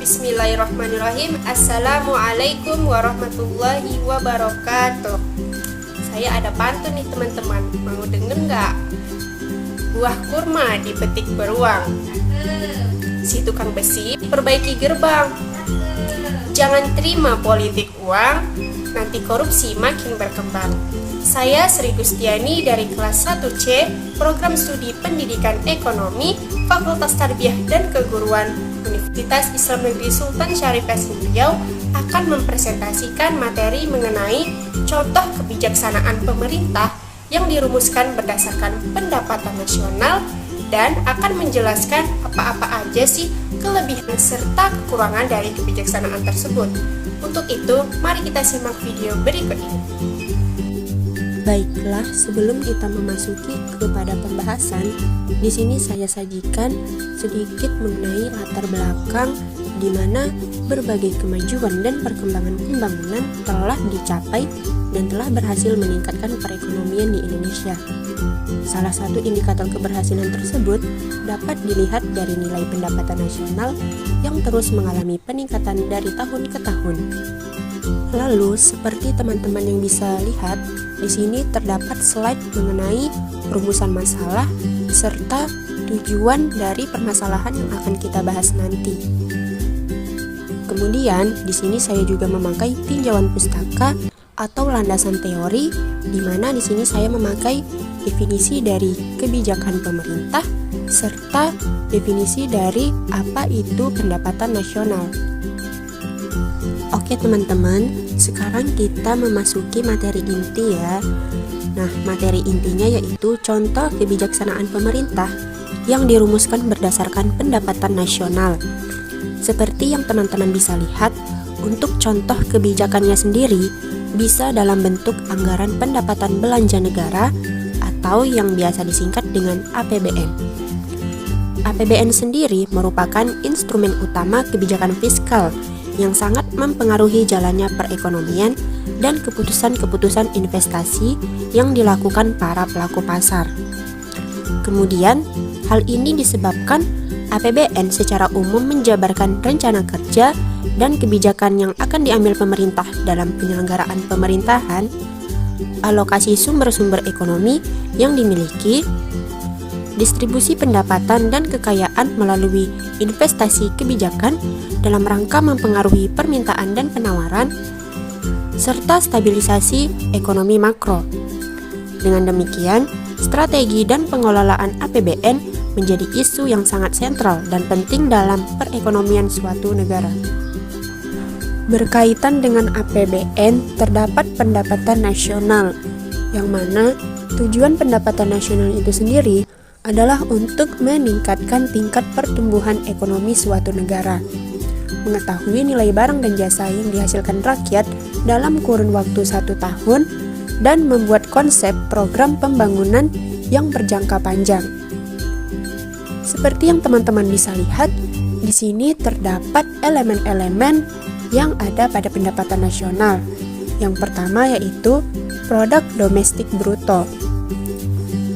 Bismillahirrahmanirrahim. Assalamualaikum warahmatullahi wabarakatuh. Saya ada pantun nih teman-teman. Mau denger nggak? Buah kurma dipetik beruang. Si tukang besi perbaiki gerbang. Jangan terima politik uang, nanti korupsi makin berkembang. Saya Sri Gustiani dari kelas 1C, Program Studi Pendidikan Ekonomi, Fakultas Tarbiyah dan Keguruan, Universitas Islam Negeri Sultan Syarif Hasanuddin Riau akan mempresentasikan materi mengenai contoh kebijaksanaan pemerintah yang dirumuskan berdasarkan pendapatan nasional dan akan menjelaskan apa-apa aja sih kelebihan serta kekurangan dari kebijaksanaan tersebut. Untuk itu, mari kita simak video berikut ini. Baiklah, sebelum kita memasuki kepada pembahasan, di sini saya sajikan sedikit mengenai latar belakang di mana berbagai kemajuan dan perkembangan pembangunan telah dicapai dan telah berhasil meningkatkan perekonomian di Indonesia. Salah satu indikator keberhasilan tersebut dapat dilihat dari nilai pendapatan nasional yang terus mengalami peningkatan dari tahun ke tahun. Lalu, seperti teman-teman yang bisa lihat, di sini terdapat slide mengenai rumusan masalah serta tujuan dari permasalahan yang akan kita bahas nanti. Kemudian, di sini saya juga memakai tinjauan pustaka atau landasan teori, di mana di sini saya memakai definisi dari kebijakan pemerintah serta definisi dari apa itu pendapatan nasional. Oke teman-teman, sekarang kita memasuki materi inti ya. Nah, materi intinya yaitu contoh kebijaksanaan pemerintah yang dirumuskan berdasarkan pendapatan nasional. Seperti yang teman-teman bisa lihat, untuk contoh kebijakannya sendiri bisa dalam bentuk anggaran pendapatan belanja negara atau yang biasa disingkat dengan APBN. APBN sendiri merupakan instrumen utama kebijakan fiskal yang sangat mempengaruhi jalannya perekonomian dan keputusan-keputusan investasi yang dilakukan para pelaku pasar. Kemudian, hal ini disebabkan APBN secara umum menjabarkan rencana kerja dan kebijakan yang akan diambil pemerintah dalam penyelenggaraan pemerintahan, alokasi sumber-sumber ekonomi yang dimiliki, distribusi pendapatan dan kekayaan melalui investasi kebijakan dalam rangka mempengaruhi permintaan dan penawaran, serta stabilisasi ekonomi makro. Dengan demikian, strategi dan pengelolaan APBN menjadi isu yang sangat sentral dan penting dalam perekonomian suatu negara. Berkaitan dengan APBN, terdapat pendapatan nasional, yang mana tujuan pendapatan nasional itu sendiri adalah untuk meningkatkan tingkat pertumbuhan ekonomi suatu negara, mengetahui nilai barang dan jasa yang dihasilkan rakyat dalam kurun waktu 1 tahun, dan membuat konsep program pembangunan yang berjangka panjang. Seperti yang teman-teman bisa lihat, di sini terdapat elemen-elemen yang ada pada pendapatan nasional. Yang pertama yaitu produk domestik bruto.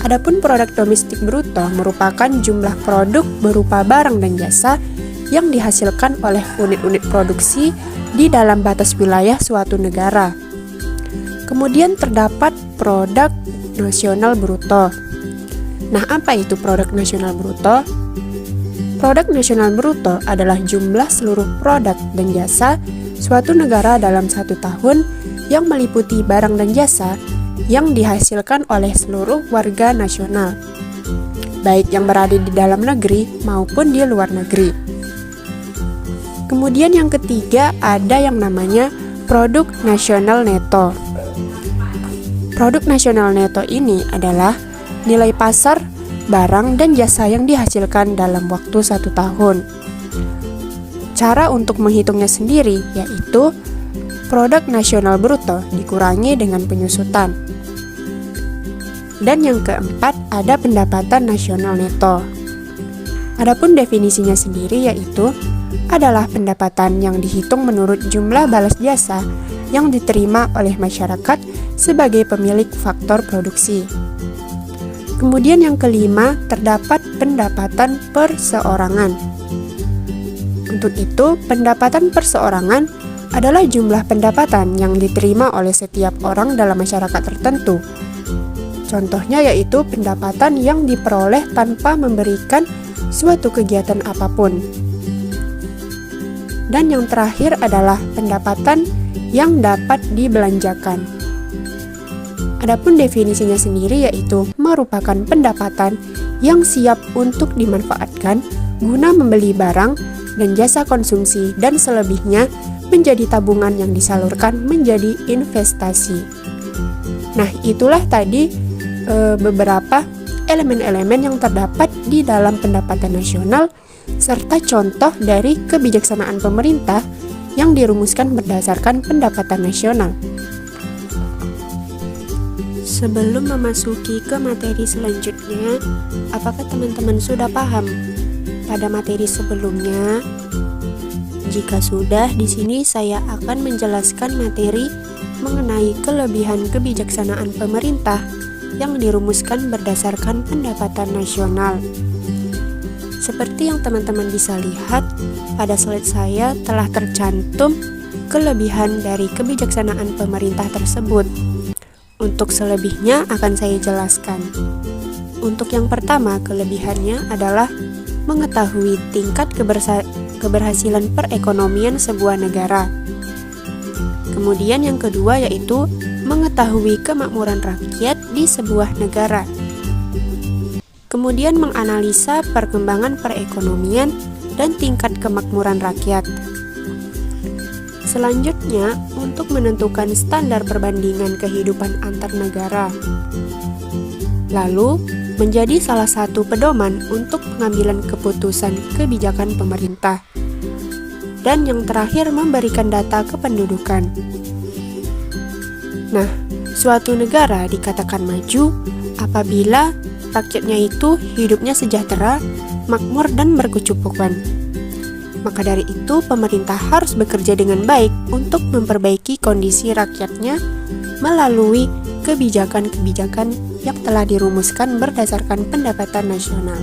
Adapun produk domestik bruto merupakan jumlah produk berupa barang dan jasa yang dihasilkan oleh unit-unit produksi di dalam batas wilayah suatu negara. Kemudian terdapat produk nasional bruto. Nah, apa itu produk nasional bruto? Produk nasional bruto adalah jumlah seluruh produk dan jasa suatu negara dalam 1 tahun yang meliputi barang dan jasa yang dihasilkan oleh seluruh warga nasional, baik yang berada di dalam negeri maupun di luar negeri. Kemudian yang ketiga ada yang namanya produk nasional neto. Produk nasional neto ini adalah nilai pasar barang dan jasa yang dihasilkan dalam waktu 1 tahun. Cara untuk menghitungnya sendiri yaitu produk nasional bruto dikurangi dengan penyusutan. Dan yang keempat ada pendapatan nasional neto. Adapun definisinya sendiri yaitu adalah pendapatan yang dihitung menurut jumlah balas jasa yang diterima oleh masyarakat sebagai pemilik faktor produksi. Kemudian yang kelima terdapat pendapatan perseorangan. Untuk itu, pendapatan perseorangan adalah jumlah pendapatan yang diterima oleh setiap orang dalam masyarakat tertentu. Contohnya yaitu pendapatan yang diperoleh tanpa memberikan suatu kegiatan apapun. Dan yang terakhir adalah pendapatan yang dapat dibelanjakan. Adapun definisinya sendiri yaitu merupakan pendapatan yang siap untuk dimanfaatkan guna membeli barang dan jasa konsumsi dan selebihnya menjadi tabungan yang disalurkan menjadi investasi. Nah, itulah tadi beberapa elemen-elemen yang terdapat di dalam pendapatan nasional serta contoh dari kebijaksanaan pemerintah yang dirumuskan berdasarkan pendapatan nasional. Sebelum memasuki ke materi selanjutnya, apakah teman-teman sudah paham pada materi sebelumnya? Jika sudah, di sini saya akan menjelaskan materi mengenai kelebihan kebijaksanaan pemerintah yang dirumuskan berdasarkan pendapatan nasional. Seperti yang teman-teman bisa lihat, pada slide saya telah tercantum kelebihan dari kebijaksanaan pemerintah tersebut. Untuk selebihnya akan saya jelaskan. Untuk yang pertama, kelebihannya adalah mengetahui tingkat keberhasilan perekonomian sebuah negara. Kemudian yang kedua yaitu mengetahui kemakmuran rakyat di sebuah negara. Kemudian menganalisa perkembangan perekonomian dan tingkat kemakmuran rakyat. Selanjutnya, untuk menentukan standar perbandingan kehidupan antar negara. Lalu, menjadi salah satu pedoman untuk pengambilan keputusan kebijakan pemerintah. Dan yang terakhir, memberikan data kependudukan. Nah, suatu negara dikatakan maju apabila rakyatnya itu hidupnya sejahtera, makmur, dan berkecukupan. Maka dari itu, pemerintah harus bekerja dengan baik untuk memperbaiki kondisi rakyatnya melalui kebijakan-kebijakan yang telah dirumuskan berdasarkan pendapatan nasional.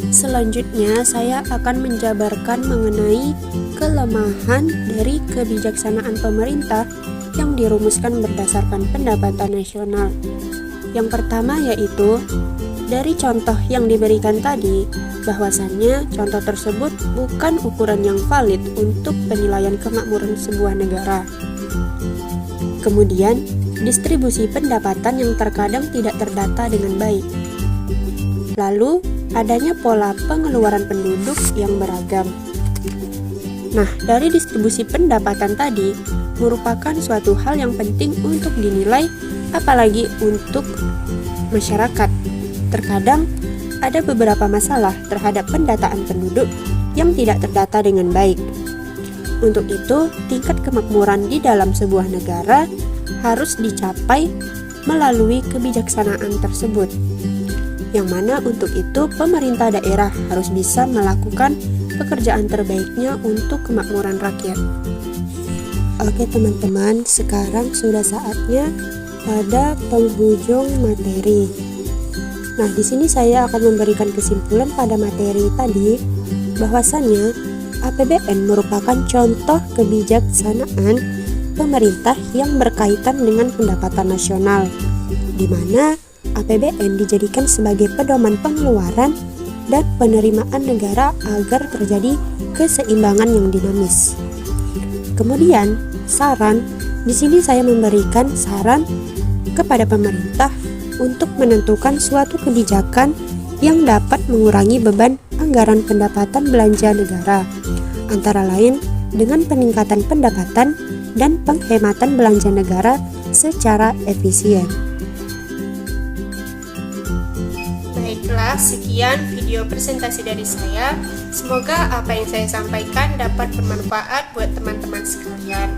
Selanjutnya, saya akan menjabarkan mengenai kelemahan dari kebijaksanaan pemerintah yang dirumuskan berdasarkan pendapatan nasional. Yang pertama yaitu dari contoh yang diberikan tadi, bahwasannya contoh tersebut bukan ukuran yang valid untuk penilaian kemakmuran sebuah negara. Kemudian, distribusi pendapatan yang terkadang tidak terdata dengan baik. Lalu, adanya pola pengeluaran penduduk yang beragam. Nah, dari distribusi pendapatan tadi merupakan suatu hal yang penting untuk dinilai, apalagi untuk masyarakat. Terkadang ada beberapa masalah terhadap pendataan penduduk yang tidak terdata dengan baik. Untuk itu, tingkat kemakmuran di dalam sebuah negara harus dicapai melalui kebijaksanaan tersebut. Yang mana untuk itu pemerintah daerah harus bisa melakukan pekerjaan terbaiknya untuk kemakmuran rakyat. Oke teman-teman, sekarang sudah saatnya pada penghujung materi. Nah, di sini saya akan memberikan kesimpulan pada materi tadi bahwasannya APBN merupakan contoh kebijaksanaan pemerintah yang berkaitan dengan pendapatan nasional, di mana APBN dijadikan sebagai pedoman pengeluaran dan penerimaan negara agar terjadi keseimbangan yang dinamis. Kemudian, saran, di sini saya memberikan saran kepada pemerintah untuk menentukan suatu kebijakan yang dapat mengurangi beban anggaran pendapatan belanja negara, antara lain dengan peningkatan pendapatan dan penghematan belanja negara secara efisien. Baiklah, sekian video presentasi dari saya. Semoga apa yang saya sampaikan dapat bermanfaat buat teman-teman sekalian.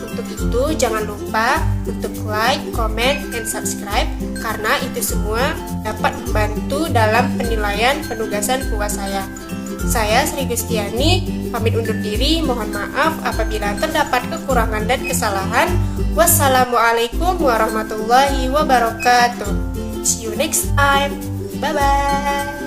Untuk itu, jangan lupa untuk like, comment, and subscribe, karena itu semua dapat membantu dalam penilaian penugasan puas saya. Saya Sri Gustiani, pamit undur diri. Mohon maaf apabila terdapat kekurangan dan kesalahan. Wassalamualaikum warahmatullahi wabarakatuh. See you next time. Bye-bye.